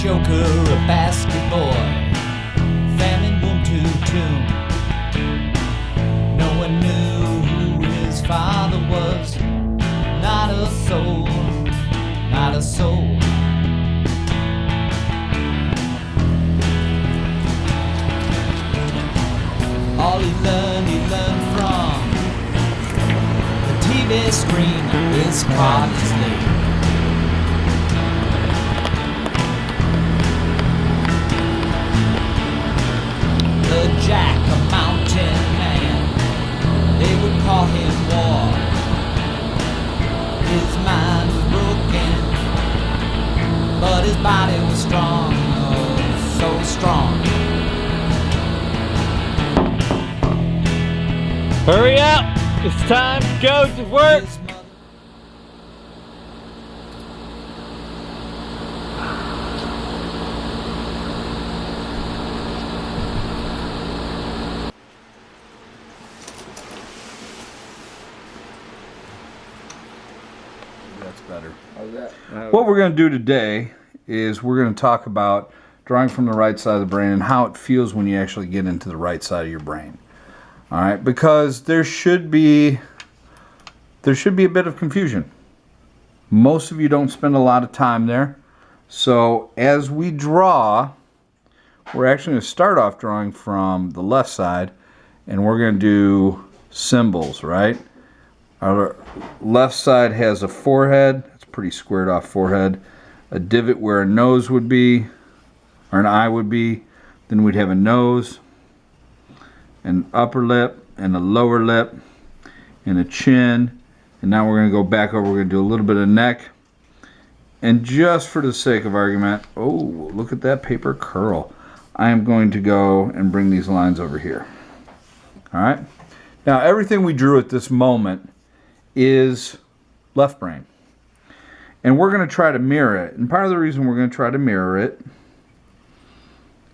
Joker, a basket boy, famine boom to tomb. No one knew who his father was. Not a soul, not a soul. All he learned from the TV screen. His card is late. The Jack, a mountain man, they would call him War. His mind was broken, but his body was strong, oh, so strong. Hurry up! It's time to go to work! That's better. How's that? What we're going to do today is we're going to talk about drawing from the right side of the brain and how it feels when you actually get into the right side of your brain. All right, because there should be a bit of confusion. Most of you don't spend a lot of time there. So as we draw, we're actually going to start off drawing from the left side, and we're going to do symbols, right? Our left side has a forehead. It's a pretty squared off forehead. A divot where a nose would be, or an eye would be. Then we'd have a nose, an upper lip, and a lower lip, and a chin. And now we're going to go back over. We're going to do a little bit of neck. And just for the sake of argument, oh, look at that paper curl. I am going to go and bring these lines over here. All right. Now, everything we drew at this moment is left brain. And we're going to try to mirror it. And part of the reason we're going to try to mirror it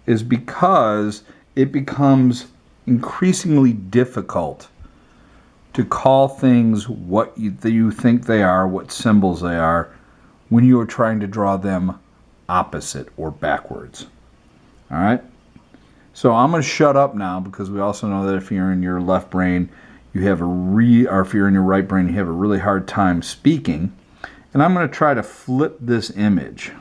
is because it becomes increasingly difficult to call things what you think they are, what symbols they are, when you are trying to draw them opposite or backwards. All right? So I'm going to shut up now, because we also know that if you're in your left brain, you have or if you're in your right brain, you have a really hard time speaking. And I'm going to try to flip this image.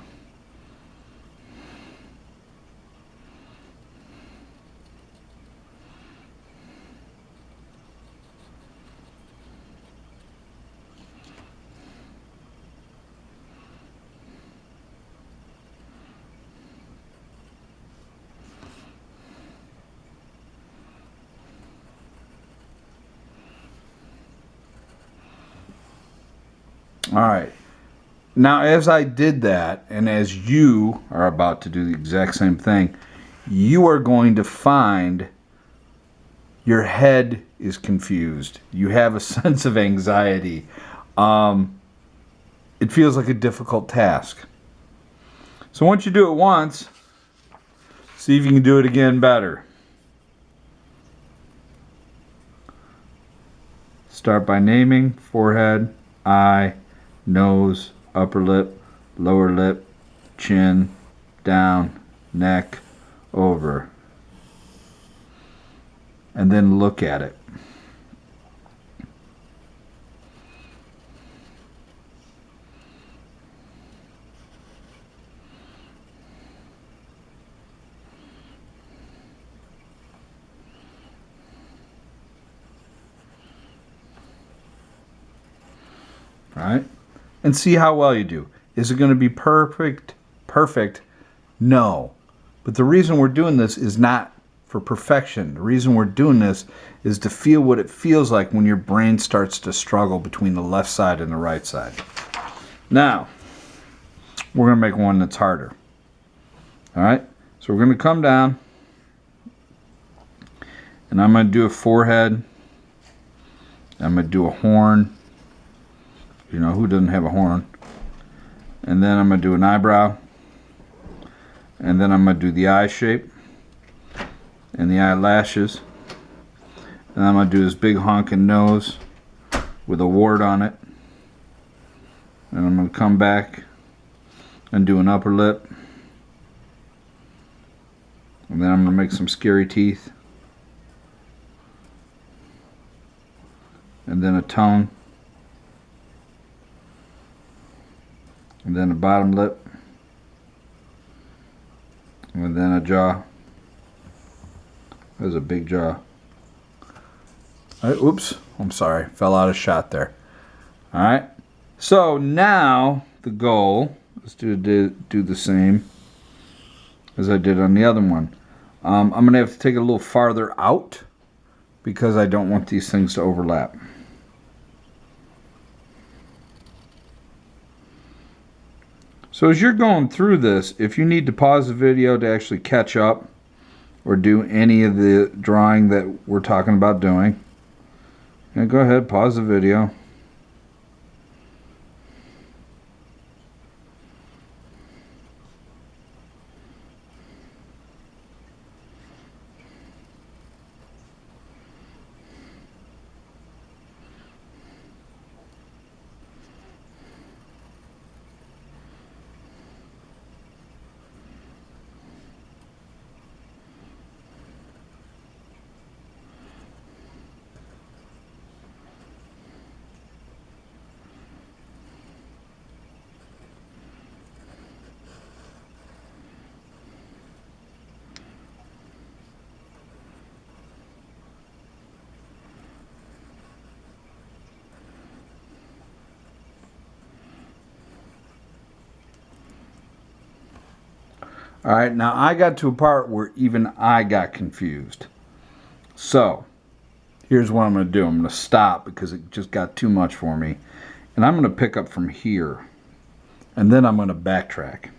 All right. Now, as I did that, and as you are about to do the exact same thing, you are going to find your head is confused. You have a sense of anxiety. It feels like a difficult task. So once you do it once, see if you can do it again better. Start by naming forehead, eye, nose, upper lip, lower lip, chin, down, neck, over. And then look at it. Right? And see how well you do. Is it going to be perfect? Perfect? No. But the reason we're doing this is not for perfection. The reason we're doing this is to feel what it feels like when your brain starts to struggle between the left side and the right side. Now, we're going to make one that's harder. All right? So we're going to come down, and I'm going to do a forehead. I'm going to do a horn. You know, who doesn't have a horn? And then I'm going to do an eyebrow. And then I'm going to do the eye shape. And the eyelashes. And I'm going to do this big honking nose with a wart on it. And I'm going to come back and do an upper lip. And then I'm going to make some scary teeth. And then a tongue. And then a bottom lip. And then a jaw. There's a big jaw. Oops, I'm sorry, fell out of shot there. Alright, so now the goal is to do the same as I did on the other one. I'm going to have to take it a little farther out because I don't want these things to overlap. So as you're going through this, if you need to pause the video to actually catch up or do any of the drawing that we're talking about doing, go ahead, pause the video. Alright, now I got to a part where even I got confused. So, here's what I'm going to do. I'm going to stop because it just got too much for me. And I'm going to pick up from here. And then I'm going to backtrack.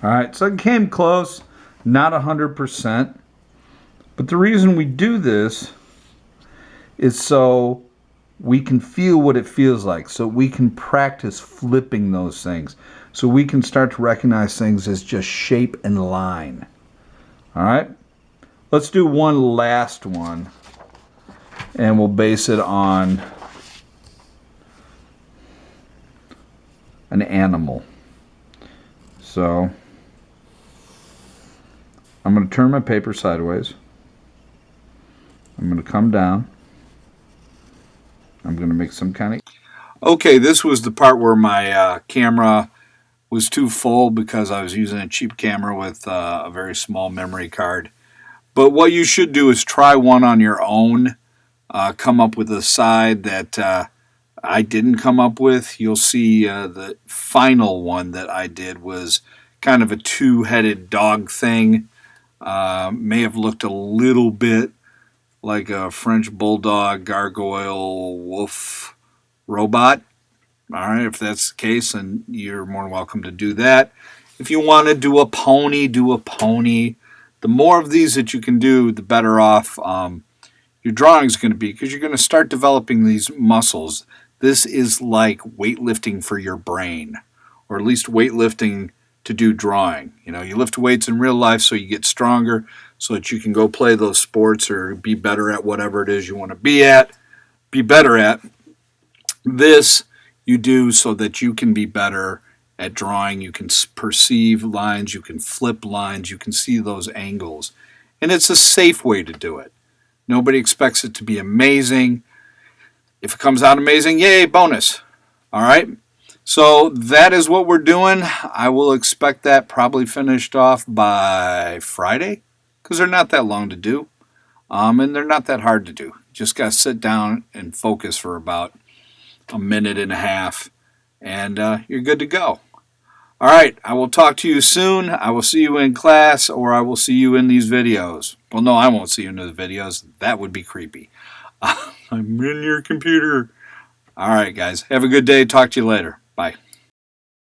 Alright, so it came close, not 100%. But the reason we do this is so we can feel what it feels like. So we can practice flipping those things. So we can start to recognize things as just shape and line. Alright, let's do one last one. And we'll base it on an animal. So I'm going to turn my paper sideways. I'm going to come down. I'm going to make some kind of... Okay, this was the part where my camera was too full because I was using a cheap camera with a very small memory card. But what you should do is try one on your own. Come up with a side that I didn't come up with. You'll see the final one that I did was kind of a two-headed dog thing. May have looked a little bit like a French bulldog, gargoyle, wolf robot. All right, if that's the case, then you're more than welcome to do that. If you want to do a pony, do a pony. The more of these that you can do, the better off your drawing is going to be, because you're going to start developing these muscles. This is like weightlifting for your brain, or at least weightlifting to do drawing. You know, you lift weights in real life so you get stronger, so that you can go play those sports or be better at whatever it is you want to be better at. This you do so that you can be better at drawing. You can perceive lines, you can flip lines, you can see those angles. And it's a safe way to do it. Nobody expects it to be amazing. If it comes out amazing, yay, bonus. All right? So that is what we're doing. I will expect that probably finished off by Friday, because they're not that long to do, and they're not that hard to do. Just got to sit down and focus for about a minute and a half, and you're good to go. All right, I will talk to you soon. I will see you in class, or I will see you in these videos. Well, no, I won't see you in the videos. That would be creepy. I'm in your computer. All right, guys. Have a good day. Talk to you later. Bye.